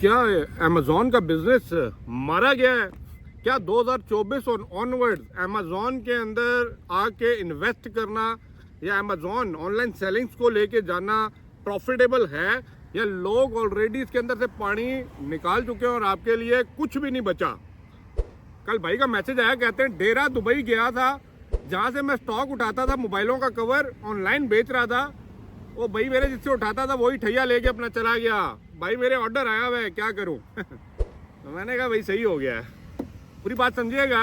क्या अमेजोन का बिजनेस मारा गया है? क्या 2024 और ऑनवर्ड्स अमेजोन के अंदर आके इन्वेस्ट करना या अमेजोन ऑनलाइन सेलिंग्स को लेके जाना प्रॉफिटेबल है, या लोग ऑलरेडी इसके अंदर से पानी निकाल चुके हैं और आपके लिए कुछ भी नहीं बचा? कल भाई का मैसेज आया, कहते हैं डेरा दुबई गया था, जहाँ से मैं स्टॉक उठाता था, मोबाइलों का कवर ऑनलाइन बेच रहा था, वो भाई मेरे जिससे उठाता था वही ठैया लेके अपना चला गया। भाई मेरे ऑर्डर आया हुआ है, क्या करूं? तो मैंने कहा भाई सही हो गया है। पूरी बात समझिएगा,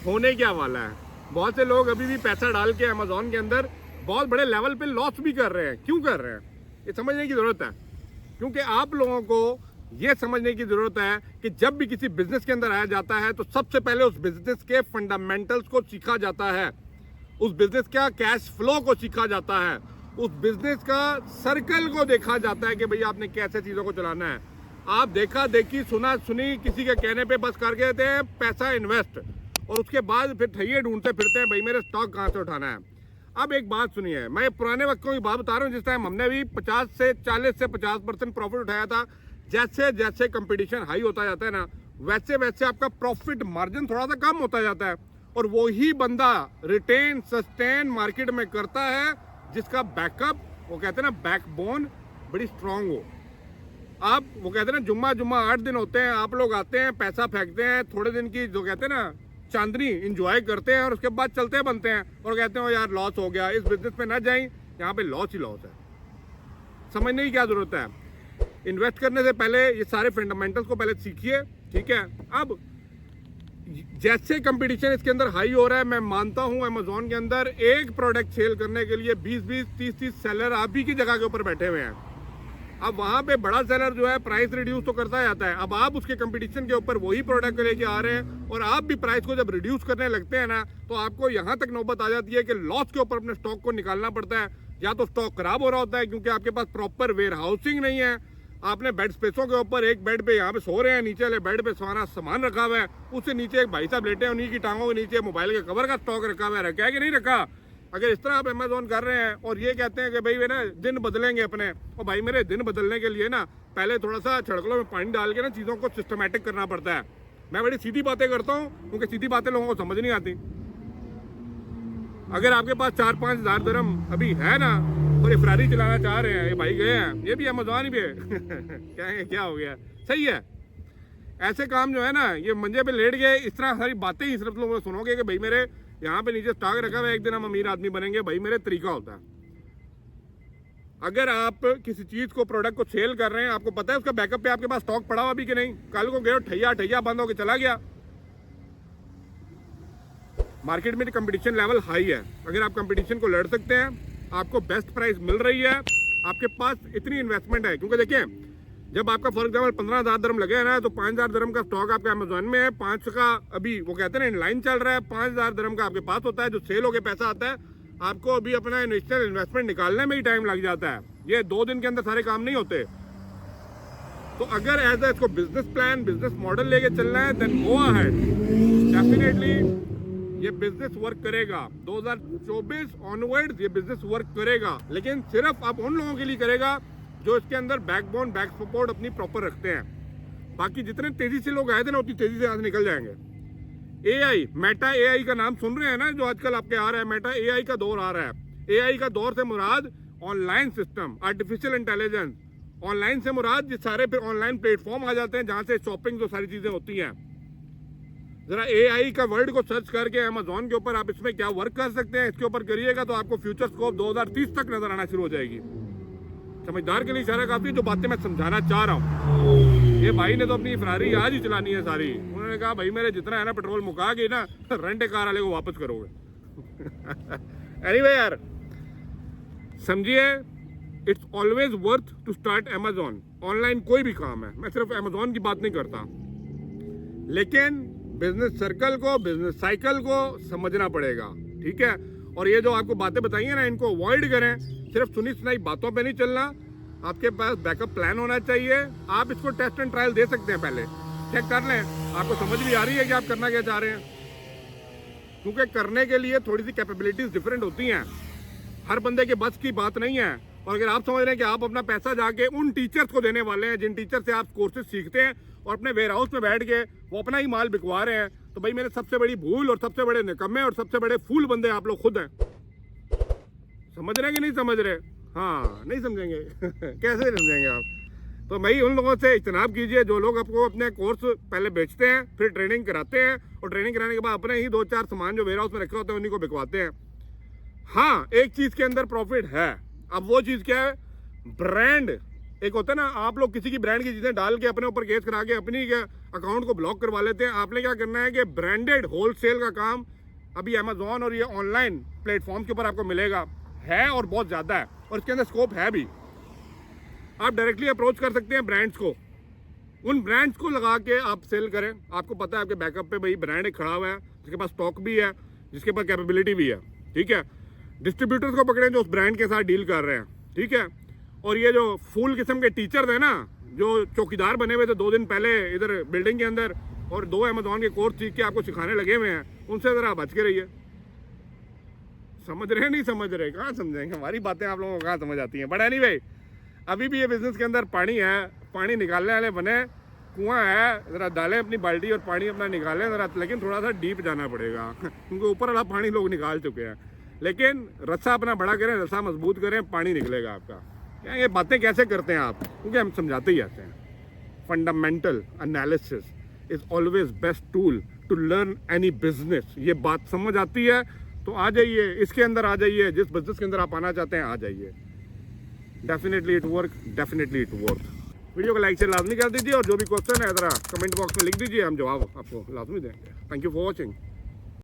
होने क्या वाला है। बहुत से लोग अभी भी पैसा डाल के अमेजोन के अंदर बहुत बड़े लेवल पे लॉस भी कर रहे हैं। क्यों कर रहे हैं, ये समझने की ज़रूरत है। क्योंकि आप लोगों को ये समझने की ज़रूरत है कि जब भी किसी बिजनेस के अंदर आया जाता है तो सबसे पहले उस बिजनेस के फंडामेंटल्स को सीखा जाता है, उस बिजनेस का कैश फ्लो को सीखा जाता है, उस बिजनेस का सर्कल को देखा जाता है कि भैया आपने कैसे चीज़ों को चलाना है। आप देखा देखी सुना सुनी किसी के कहने पे बस कर देते हैं पैसा इन्वेस्ट, और उसके बाद फिर ठैये ढूंढते फिरते हैं भाई मेरे स्टॉक कहाँ से उठाना है। अब एक बात सुनिए, मैं पुराने वक्तों की बात बता रहा हूँ, जिस टाइम हमने भी 40 से 50% प्रॉफिट उठाया था। जैसे जैसे कंपटीशन हाई होता जाता है ना, वैसे वैसे आपका प्रॉफिट मार्जिन थोड़ा सा कम होता जाता है, और वही बंदा रिटेन सस्टेन मार्केट में करता है जिसका बैकअप, वो कहते हैं ना बैकबोन, बड़ी स्ट्रांग हो। आप वो कहते हैं ना जुम्मा 8 दिन होते हैं, आप लोग आते हैं पैसा फेंकते हैं, थोड़े दिन की जो कहते हैं ना चांदनी इंजॉय करते हैं, और उसके बाद चलते बनते हैं और कहते हैं यार लॉस हो गया, इस बिजनेस में ना जाएं, यहाँ पे लॉस ही लॉस है। समझने की क्या जरूरत है। इन्वेस्ट करने से पहले ये सारे फंडामेंटल्स को पहले सीखिए, ठीक है। अब जैसे कंपटीशन इसके अंदर हाई हो रहा है, मैं मानता हूं अमेजोन के अंदर एक प्रोडक्ट सेल करने के लिए 20-20, 30-30 सेलर आप ही की जगह के ऊपर बैठे हुए हैं। अब वहां पे बड़ा सेलर जो है प्राइस रिड्यूस तो करता जाता है। अब आप उसके कंपटीशन के ऊपर वही प्रोडक्ट लेके आ रहे हैं, और आप भी प्राइस को जब रिड्यूस करने लगते हैं ना, तो आपको यहां तक नौबत आ जाती है कि लॉस के ऊपर अपने स्टॉक को निकालना पड़ता है। या तो स्टॉक खराब हो रहा होता है क्योंकि आपके पास प्रॉपर वेयर हाउसिंग नहीं है, आपने बेड स्पेसों के ऊपर एक बेड पे यहाँ पे सो रहे हैं, नीचे वाले बेड पे सारा सामान रखा हुआ है, उससे नीचे एक भाई साहब लेटे हैं, उन्हीं की टांगों के नीचे मोबाइल के कवर का स्टॉक रखा हुआ है। रखा है कि नहीं रखा? अगर इस तरह आप अमेजोन कर रहे हैं और ये कहते हैं कि भाई वे ना दिन बदलेंगे अपने, और भाई मेरे दिन बदलने के लिए ना पहले थोड़ा सा छड़कलों में पानी डाल के ना चीज़ों को सिस्टमेटिक करना पड़ता है। मैं बड़ी सीधी बातें करता हूँ क्योंकि सीधी बातें लोगों को समझ नहीं आती। अगर आपके पास 4-5 हज़ार दरम अभी है ना, और ये फरारी चलाना चाह रहे हैं, ये भाई गए हैं, ये भी अमेजोन ही पे कहेंगे क्या हो गया, सही है। ऐसे काम जो है ना, ये मंजे पे लेट गए, इस तरह सारी बातें ही सिर्फ लोग सुनोगे कि भाई मेरे यहाँ पे नीचे स्टॉक रखा हुआ है, एक दिन हम अमीर आदमी बनेंगे। भाई मेरे तरीका होता है, अगर आप किसी चीज को प्रोडक्ट को सेल कर रहे हैं, आपको पता है उसका बैकअप पे आपके पास स्टॉक पड़ा हुआ भी कि नहीं। कल को गए ठैया बंद होकर चला गया। मार्केट में कंपटीशन लेवल हाई है, अगर आप कंपटीशन को लड़ सकते हैं, आपको बेस्ट प्राइस मिल रही है, आपके पास इतनी इन्वेस्टमेंट है। क्योंकि देखिए, जब आपका फॉर एग्जाम्पल 15,000 दरम लगे है ना, तो 5,000 दरम का स्टॉक आपके अमेजोन में है, 5 का अभी वो कहते हैं ना इनलाइन चल रहा है, 5,000 दरम का आपके पास होता है जो सेल होकर पैसा आता है। आपको अभी अपना इनिशियल इन्वेस्टमेंट निकालने में ही टाइम लग जाता है, ये 2 दिन के अंदर सारे काम नहीं होते। तो अगर एज इसको बिजनेस प्लान, बिजनेस मॉडल लेके चलना है, देन गो अहेड, डेफिनेटली ये बिजनेस वर्क करेगा। 2024 ऑनवर्ड्स ये बिजनेस वर्क करेगा, लेकिन सिर्फ आप उन लोगों के लिए करेगा जो इसके अंदर बैकबोन, बैक सपोर्ट अपनी प्रॉपर रखते हैं। बाकी जितने तेजी से लोग आए थे ना, उतनी तेजी से आज निकल जाएंगे। एआई, मेटा एआई का नाम सुन रहे हैं ना, जो आजकल आपके आ रहा है, मेटा एआई का दौर आ रहा है। एआई का दौर से मुराद online system, artificial intelligence. Online से मुराद ये सारे फिर ऑनलाइन प्लेटफॉर्म आ जाते हैं जहां से शॉपिंग जो सारी चीजें होती हैं। जरा एआई का वर्ड को सर्च करके अमेजोन के ऊपर आप इसमें क्या वर्क कर सकते हैं, इसके ऊपर करिएगा तो आपको फ्यूचर स्कोप 2030 तक नजर आना शुरू हो जाएगी। समझदार के लिए इशारा काफी है, जो बातें मैं समझाना चाह रहा हूँ। ये भाई ने तो अपनी फरारी आज ही चलानी है सारी। उन्होंने कहा भाई मेरे जितना है ना पेट्रोल मुका के ना, रेंट कार वाले को वापस करोगे। एनीवे यार, समझिए, it's always worth to start Amazon. Online कोई भी काम है, मैं सिर्फ अमेजोन की बात नहीं करता, लेकिन बिजनेस सर्कल को, बिजनेस साइकिल को समझना पड़ेगा, ठीक है। और ये जो आपको बातें बताई है ना, इनको अवॉइड करें। सिर्फ सुनी सुनाई बातों पे नहीं चलना, आपके पास बैकअप प्लान होना चाहिए। आप इसको टेस्ट एंड ट्रायल दे सकते हैं, पहले चेक कर लें आपको समझ भी आ रही है कि आप करना क्या चाह रहे हैं। क्योंकि करने के लिए थोड़ी सी कैपेबिलिटीज डिफरेंट होती हैं, हर बंदे के बस की बात नहीं है। और अगर आप समझ रहे हैं कि आप अपना पैसा जाके उन टीचर्स को देने वाले हैं जिन टीचर से आप कोर्सेज सीखते हैं और अपने वेयर हाउस में बैठ के वो अपना ही माल बिकवा रहे हैं, तो भाई मेरे सबसे बड़ी भूल और सबसे बड़े निकम्मे और सबसे बड़े फूल बंदे आप लोग खुद हैं। समझ रहे हैं कि नहीं समझ रहे? हाँ, नहीं समझेंगे कैसे समझेंगे आप? तो भाई उन लोगों से इज्तनाब कीजिए जो लोग आपको अपने कोर्स पहले बेचते हैं, फिर ट्रेनिंग कराते हैं और ट्रेनिंग कराने के बाद अपने ही 2-4 सामान जो वेयर हाउस में रखे होते हैं उन्हीं को बिकवाते हैं। हाँ, एक चीज़ के अंदर प्रॉफिट है। अब वो चीज़ क्या है? ब्रांड। एक होता है ना, आप लोग किसी की ब्रांड की चीज़ें डाल के अपने ऊपर केस करा के अपनी अकाउंट को ब्लॉक करवा लेते हैं। आपने क्या करना है कि ब्रांडेड होलसेल का काम अभी अमेजोन और ये ऑनलाइन प्लेटफॉर्म के ऊपर आपको मिलेगा है और बहुत ज़्यादा है और इसके अंदर स्कोप है भी। आप डायरेक्टली अप्रोच कर सकते हैं ब्रांड्स को, उन ब्रांड्स को लगा के आप सेल करें। आपको पता है आपके बैकअप पे भाई ब्रांड एक खड़ा हुआ है जिसके पास स्टॉक भी है, जिसके पास कैपेबिलिटी भी है, ठीक है। डिस्ट्रीब्यूटर्स को पकड़ें जो उस ब्रांड के साथ डील कर रहे हैं, ठीक है। और ये जो फूल किस्म के टीचर्स हैं ना, जो चौकीदार बने हुए थे 2 दिन पहले इधर बिल्डिंग के अंदर और 2 अमेजोन के कोर्स सीख के आपको सिखाने लगे हुए हैं, उनसे ज़रा बच के रहिए। समझ रहे नहीं समझ रहे? कहाँ समझेंगे, हमारी बातें आप लोगों को कहाँ समझ आती हैं। बट एनीवे, अभी भी ये बिज़नेस के अंदर पानी है, पानी निकालने वाले बने, कुआं है, ज़रा डालें अपनी बाल्टी और पानी अपना निकालें ज़रा, लेकिन थोड़ा सा डीप जाना पड़ेगा क्योंकि ऊपर वाला पानी लोग निकाल चुके हैं। लेकिन रस्सा अपना बड़ा करें, रस्सा मजबूत करें, पानी निकलेगा आपका। क्या ये बातें कैसे करते हैं आप? क्योंकि हम समझाते ही आते हैं। Fundamental analysis is always best tool to learn any business. ये बात समझ आती है तो आ जाइए, इसके अंदर आ जाइए, जिस बिजनेस के अंदर आप आना चाहते हैं आ जाइए। Definitely it work, definitely it work. Video को लाइक से लाजमी कर दीजिए और जो भी क्वेश्चन है ज़रा कमेंट बॉक्स में लिख दीजिए, हम जवाब आपको लाजमी देंगे। Thank you for watching.